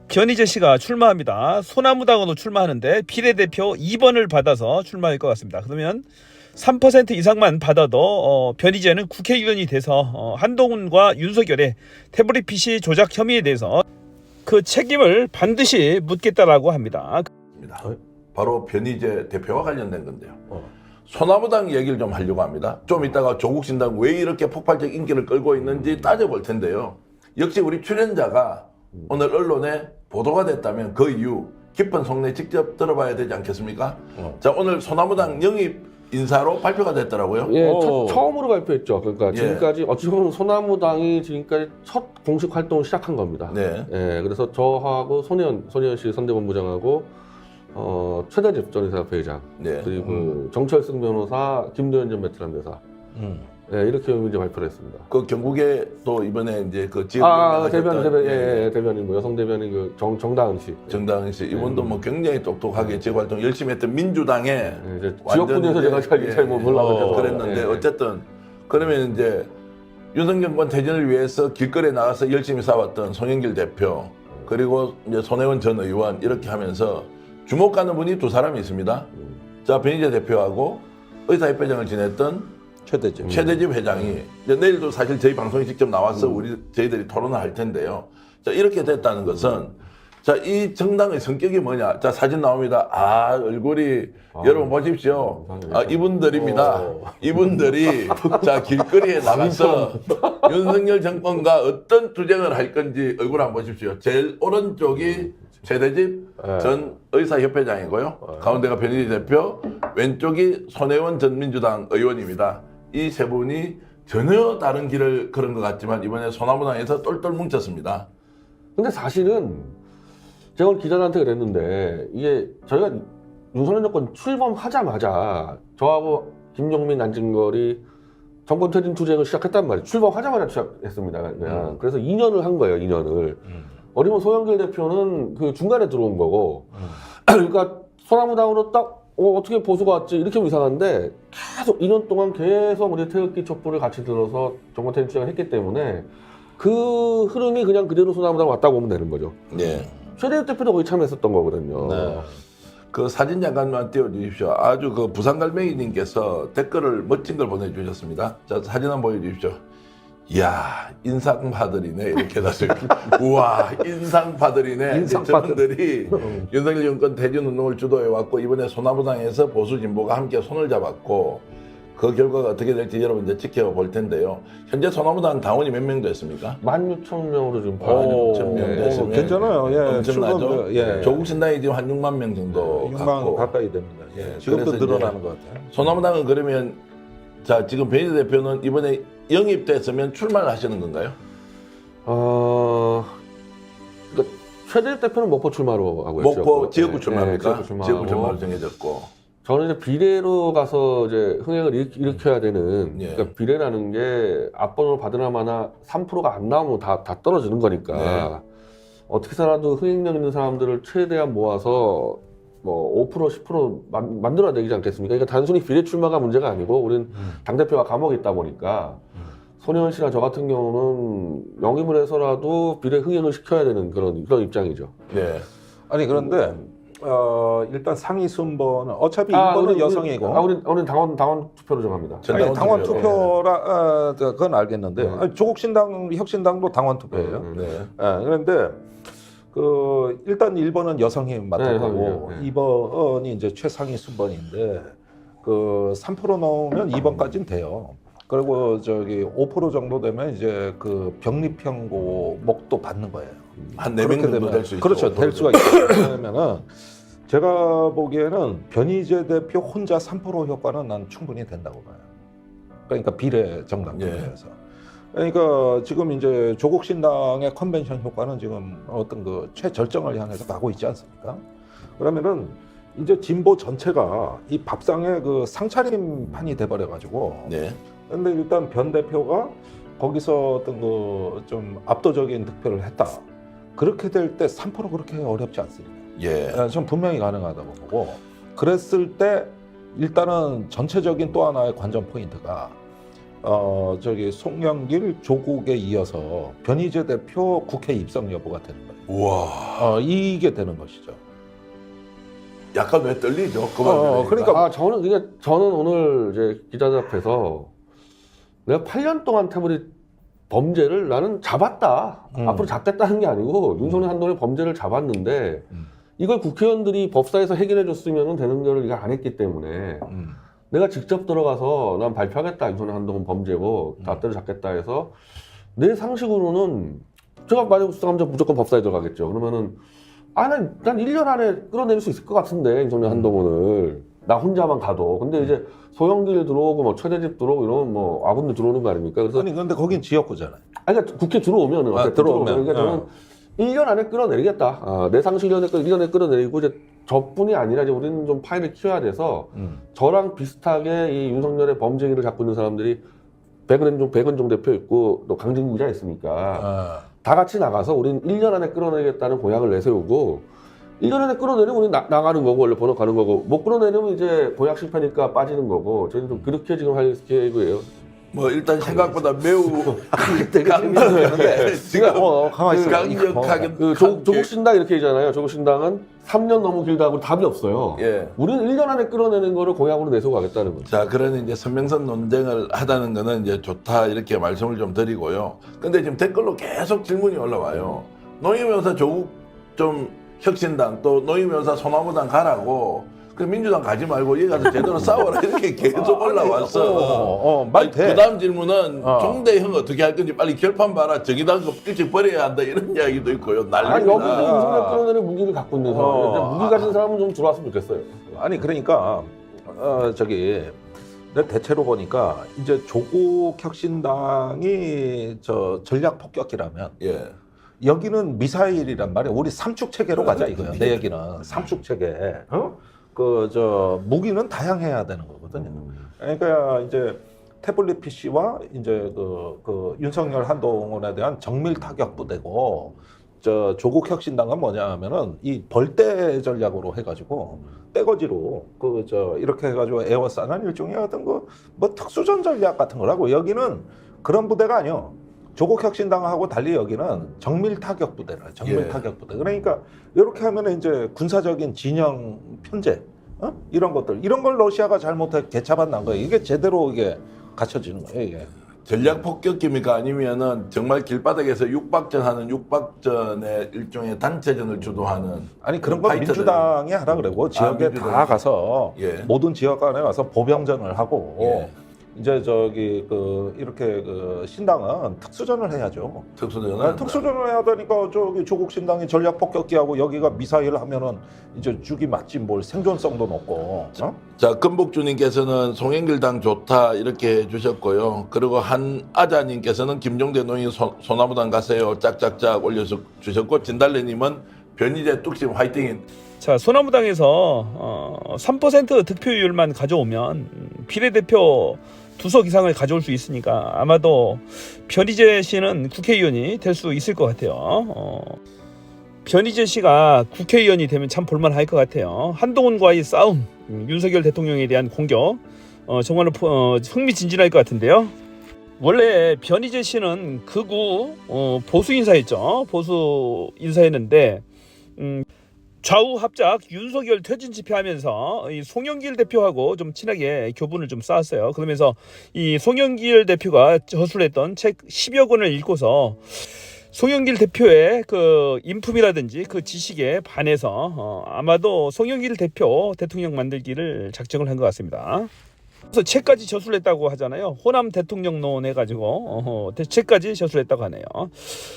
변희재 씨가 출마합니다. 소나무당으로 출마하는데 비례대표 2번을 받아서 출마할 것 같습니다. 그러면 3% 이상만 받아도 변희재는 국회의원이 돼서 한동훈과 윤석열의 태블릿 PC 조작 혐의에 대해서 그 책임을 반드시 묻겠다라고 합니다. 바로 변희재 대표와 관련된 건데요. 소나무당 얘기를 좀 하려고 합니다. 좀 이따가 조국신당 왜 이렇게 폭발적 인기를 끌고 있는지 따져볼 텐데요. 역시 우리 출연자가 오늘 언론에 보도가 됐다면 그 이유 깊은 속내 직접 들어봐야 되지 않겠습니까? 자, 오늘 소나무당 영입 인사로 발표가 됐더라고요. 예, 처음으로 발표했죠. 그러니까 지금까지 어찌 보면 소나무당이 지금까지 첫 공식 활동을 시작한 겁니다. 네. 예, 그래서 저하고 손혜원 씨 선대본부장하고 최대집 전 이사협회장 네. 그리고 정철승 변호사, 김도현 전 베테랑 대사 예, 이렇게 이제 발표를 했습니다. 그 경북에 또 이번에 이제 그 지역 대변인 뭐 여성 대변인 그 정다은 씨, 정다은 씨 이분도 뭐 굉장히 똑똑하게 지역 활동 열심히 했던 민주당에 예, 이제 지역분에서 제가 잘못 몰라서 그랬는데 어쨌든 그러면 이제 윤석열 정권 퇴진을 위해서 길거리에 나가서 열심히 싸웠던 송영길 대표 그리고 이제 손혜원 전 의원 이렇게 하면서 주목 가는 분이 두 사람이 있습니다. 자, 변희재 대표하고 의사협회장을 지냈던 최대집 회장이 이제 내일도 사실 저희 방송에 직접 나와서 저희들이 토론을 할 텐데요. 자, 이렇게 됐다는 것은 자, 이 정당의 성격이 뭐냐? 자, 사진 나옵니다. 아, 얼굴이 여러분 보십시오. 아, 이분들입니다. 이분들이 자, 길거리에 나가서 윤석열 정권과 어떤 투쟁을 할 건지 얼굴 한번 보십시오. 제일 오른쪽이 최대집 전 의사협회장이고요. 가운데가 변희재 대표, 왼쪽이 손혜원 전 민주당 의원입니다. 이 세 분이 전혀 다른 길을 걸은 것 같지만 이번에 소나무당에서 똘똘 뭉쳤습니다. 근데 사실은 제가 오늘 기자들한테 그랬는데 이게 저희가 윤석열 정권 출범하자마자 저하고 김종민, 안진걸이 정권 퇴진 투쟁을 시작했단 말이에요. 출범하자마자 시작했습니다. 그래서 2년을 한 거예요. 2년을. 어리면 소영길 대표는 그 중간에 들어온 거고 그러니까 소나무당으로 딱 어떻게 보수가 왔지 이렇게 하면 이상한데 계속 2년 동안 계속 우리 태극기 촛불을 같이 들어서 정권 퇴진 투쟁을 했기 때문에 그 흐름이 그냥 그대로 소나무당 왔다고 보면 되는 거죠. 네. 최대엽 대표도 거기 참여했었던 거거든요. 네. 그 사진 잠깐만 띄워주십시오. 아주 그 부산갈매기님께서 댓글을 멋진 걸 보내주셨습니다. 자, 사진 한번 보여주십시오. 이야, 인상파들이네. 이렇게 해놨어요. 우와, 인상파들이네. 저분들이 윤석열 정권 퇴진 운동을 주도해왔고, 이번에 소나무당에서 보수 진보가 함께 손을 잡았고, 그 결과가 어떻게 될지 여러분 이제 지켜볼 텐데요. 현재 소나무당 당원이 몇 명 됐습니까? 16,000명으로 지금 16,000명 됐으면 괜찮아요. 예, 엄청나죠. 예. 조국신당이 지금 한 6만 명 정도 6만 갖고 가까이 됩니다. 예. 지금도 그래서 늘어나는 것 같아요. 소나무당은 그러면 자, 지금 변희재 대표는 이번에 영입됐으면 출마를 하시는 건가요? 그러니까 최대엽 대표는 목포 출마로 하고 있죠. 목포 지역구 출마입니까? 지역구 지역구 출마로 정해졌고. 저는 이제 비례로 가서 이제 흥행을 일으켜야 되는 그러니까 비례라는 게 앞번호를 받으나 마나 3%가 안 나오면 다 떨어지는 거니까 어떻게 해서라도 흥행력 있는 사람들을 최대한 모아서 뭐 5% 10% 만들어야 되지 않겠습니까? 그러니까 단순히 비례 출마가 문제가 아니고 우리는 당대표가 감옥에 있다 보니까 손혜원 씨나 저 같은 경우는 영입을 해서라도 비례 흥행을 시켜야 되는 그런 입장이죠. 네. 아니 그런데 일단 상위 순번은 어차피 이번은 여성이고 우리 당원 투표로 정합니다. 아니, 당원 투표라 그건 알겠는데 아니, 조국신당 혁신당도 당원 투표예요. 그런데 그 일단 1번은 여성이 맡아보고 2번이 이제 최상위 순번인데 그 3% 넘으면 2번까지는 돼요. 그리고 저기 5% 정도 되면 이제 그 병립형고목도 받는 거예요. 한 4명 정도 될 수 있죠. 그렇죠. 될 수가 있어요. 왜냐면은 제가 보기에는 변희재 대표 혼자 3% 효과는 난 충분히 된다고 봐요. 그러니까 비례 정당 투표에서. 그러니까 지금 이제 조국신당의 컨벤션 효과는 지금 어떤 그 최절정을 향해서 가고 있지 않습니까? 그러면은 이제 진보 전체가 이 밥상에 그 상차림판이 돼버려가지고. 네. 근데 일단 변 대표가 거기서 어떤 그 좀 압도적인 득표를 했다. 그렇게 될 때 3% 그렇게 어렵지 않습니다. 좀 분명히 가능하다고 보고. 그랬을 때 일단은 전체적인 또 하나의 관전 포인트가 저기 송영길, 조국에 이어서 변희재 대표 국회 입성 여부가 되는 거예요. 우와. 이게 되는 것이죠. 약간 왜 떨리죠? 그 말. 그러니까 저는 오늘 이제 기자들 앞에서 내가 8년 동안 태블릿 범죄를 나는 잡았다. 앞으로 잡겠다는 게 아니고 윤석열 한동훈의 범죄를 잡았는데 이걸 국회의원들이 법사에서 해결해 줬으면 되는 걸 이거 안 했기 때문에 내가 직접 들어가서 난 발표하겠다. 윤석열 한동훈 범죄고 다 때려잡겠다 해서 내 상식으로는 제가 만약 수사하면 무조건 법사에 들어가겠죠. 그러면은 난 1년 안에 끌어낼 수 있을 것 같은데 윤석열 한동훈을 나 혼자만 가도. 근데 이제 소영길 들어오고 뭐 최대집 들어오고 이러면 뭐 아군들 들어오는 거 아닙니까? 그래서 아니 근데 거긴 지역구잖아요. 그러니까 국회 들어오면은 들어오면. 그러니까 저는 1년 안에 끌어내리겠다. 내 상식 1년 안에 끌어내리고 이제 저뿐이 아니라 이제 우리는 좀 파일을 키워야 돼서 저랑 비슷하게 이 윤석열의 범죄기를 갖고 있는 사람들이 백은종 대표 있고 또 강진구 기자 있으니까 다 같이 나가서 우리는 1년 안에 끌어내겠다는 공약을 내세우고 1년 안에 끌어내려면 우리는 나가는 거고 원래 번호 가는 거고 못 끌어내려면 이제 공약 실패니까 빠지는 거고 저희는 좀 그렇게 지금 할 계획이에요. 뭐 일단 생각보다 매우 강력한데 지금 가만히 있어. 강력하게 조국 신당 이렇게 있잖아요. 조국 신당은 3년 너무 길다 하고 답이 없어요. 예. 우리는 1년 안에 끌어내는 거를 공약으로 내세우고 가겠다는 거죠. 자, 그러니 이제 선명선 논쟁을 하다는 거는 이제 좋다 이렇게 말씀을 좀 드리고요. 근데 지금 댓글로 계속 질문이 올라와요. 노임변호사 조국 좀 혁신당 또 노임변호사 소나무당 가라고 그 민주당 가지 말고 얘 가서 제대로 싸워라 이렇게 계속 올라왔어. 말 돼. 그 다음 질문은 종대형 어떻게 할 건지 빨리 결판 봐라. 저기다 일찍 버려야 한다 이런 이야기도 있고요. 난리입니다. 여기서 윤석열 끌어내는 무기를 갖고 있는 사람, 무기 가진 사람은 좀 들어왔으면 좋겠어요. 아니 그러니까 내가 대체로 보니까 이제 조국 혁신당이 저 전략 폭격기라면 예. 여기는 미사일이란 말이야. 우리 삼축 체계로 가자 이거야. 내 얘기는 삼축 체계. 무기는 다양해야 되는 거거든요. 그러니까 이제 태블릿 PC와 이제 그 윤석열 한동훈에 대한 정밀 타격 부대고 저 조국 혁신당은 뭐냐면은 이 벌떼 전략으로 해가지고 떼거지로 이렇게 해가지고 에워싸는 일종의 어떤 뭐 특수전 전략 같은 거라고. 여기는 그런 부대가 아니요. 조국 혁신당하고 달리 여기는 정밀 타격 부대라. 정밀 타격 부대. 그러니까 이렇게 하면 이제 군사적인 진영 편제 이런 것들 이런 걸 러시아가 잘못해 개차반난 거예요. 이게 제대로 이게 갖춰지는 거예요. 이게. 전략 폭격기입니까? 아니면은 정말 길바닥에서 육박전하는 육박전의 일종의 단체전을 주도하는 아니 그런 건 민주당이 하라 그러고 지역에 다 가서 모든 지역 안에 가서 보병전을 하고 이제 이렇게 신당은 특수전을 해야죠. 특수전을 해야 되니까 조국 신당이 전략 폭격기하고 여기가 미사일 하면은 이제 죽이 맞지 뭘 생존성도 높고. 자, 금복주님께서는 송영길당 좋다 이렇게 해주셨고요. 그리고 한아자님께서는 김종대 노인 소나무당 가세요 짝짝짝 올려주셨고 진달래님은 변희재 뚝심 화이팅. 자, 소나무당에서 3% 득표율만 가져오면 비례대표 2석 이상을 가져올 수 있으니까 아마도 변희재 씨는 국회의원이 될 수 있을 것 같아요. 변희재 씨가 국회의원이 되면 참 볼만할 것 같아요. 한동훈과의 싸움, 윤석열 대통령에 대한 공격, 정말로 흥미진진할 것 같은데요. 원래 변희재 씨는 극우 보수 인사였죠. 보수 인사였는데 좌우 합작 윤석열 퇴진 집회하면서 이 송영길 대표하고 좀 친하게 교분을 좀 쌓았어요. 그러면서 이 송영길 대표가 저술했던 책 10여 권을 읽고서 송영길 대표의 그 인품이라든지 그 지식에 반해서 아마도 송영길 대표 대통령 만들기를 작정을 한 것 같습니다. 그래서 책까지 저술했다고 하잖아요. 호남 대통령론 해가지고 책까지 저술했다고 하네요.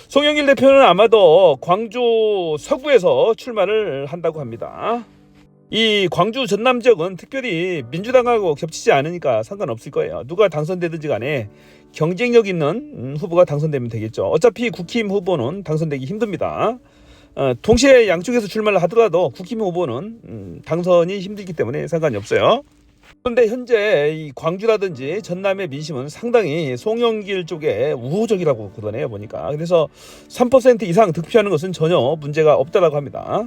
송영길 대표는 아마도 광주 서구에서 출마를 한다고 합니다. 이 광주 전남 지역은 특별히 민주당하고 겹치지 않으니까 상관없을 거예요. 누가 당선되든지 간에 경쟁력 있는 후보가 당선되면 되겠죠. 어차피 국힘 후보는 당선되기 힘듭니다. 동시에 양쪽에서 출마를 하더라도 국힘 후보는 당선이 힘들기 때문에 상관이 없어요. 그런데 현재 이 광주라든지 전남의 민심은 상당히 송영길 쪽에 우호적이라고 그러네요 보니까. 그래서 3% 이상 득표하는 것은 전혀 문제가 없다라고 합니다.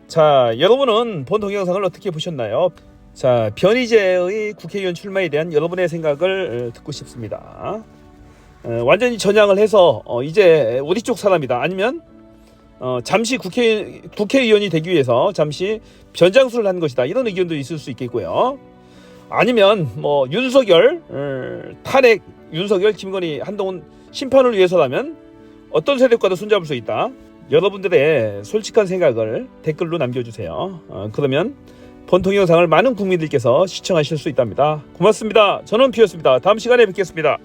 자, 여러분은 본 동영상을 어떻게 보셨나요? 자, 변희재의 국회의원 출마에 대한 여러분의 생각을 듣고 싶습니다. 완전히 전향을 해서 이제 우리 쪽 사람이다. 아니면 잠시 국회의원이 되기 위해서 잠시 변장수를 한 것이다. 이런 의견도 있을 수 있겠고요. 아니면 뭐 윤석열 탄핵, 윤석열, 김건희, 한동훈 심판을 위해서라면 어떤 세력과도 손잡을 수 있다. 여러분들의 솔직한 생각을 댓글로 남겨주세요. 그러면 본통 영상을 많은 국민들께서 시청하실 수 있답니다. 고맙습니다. 저는 피었습니다. 다음 시간에 뵙겠습니다.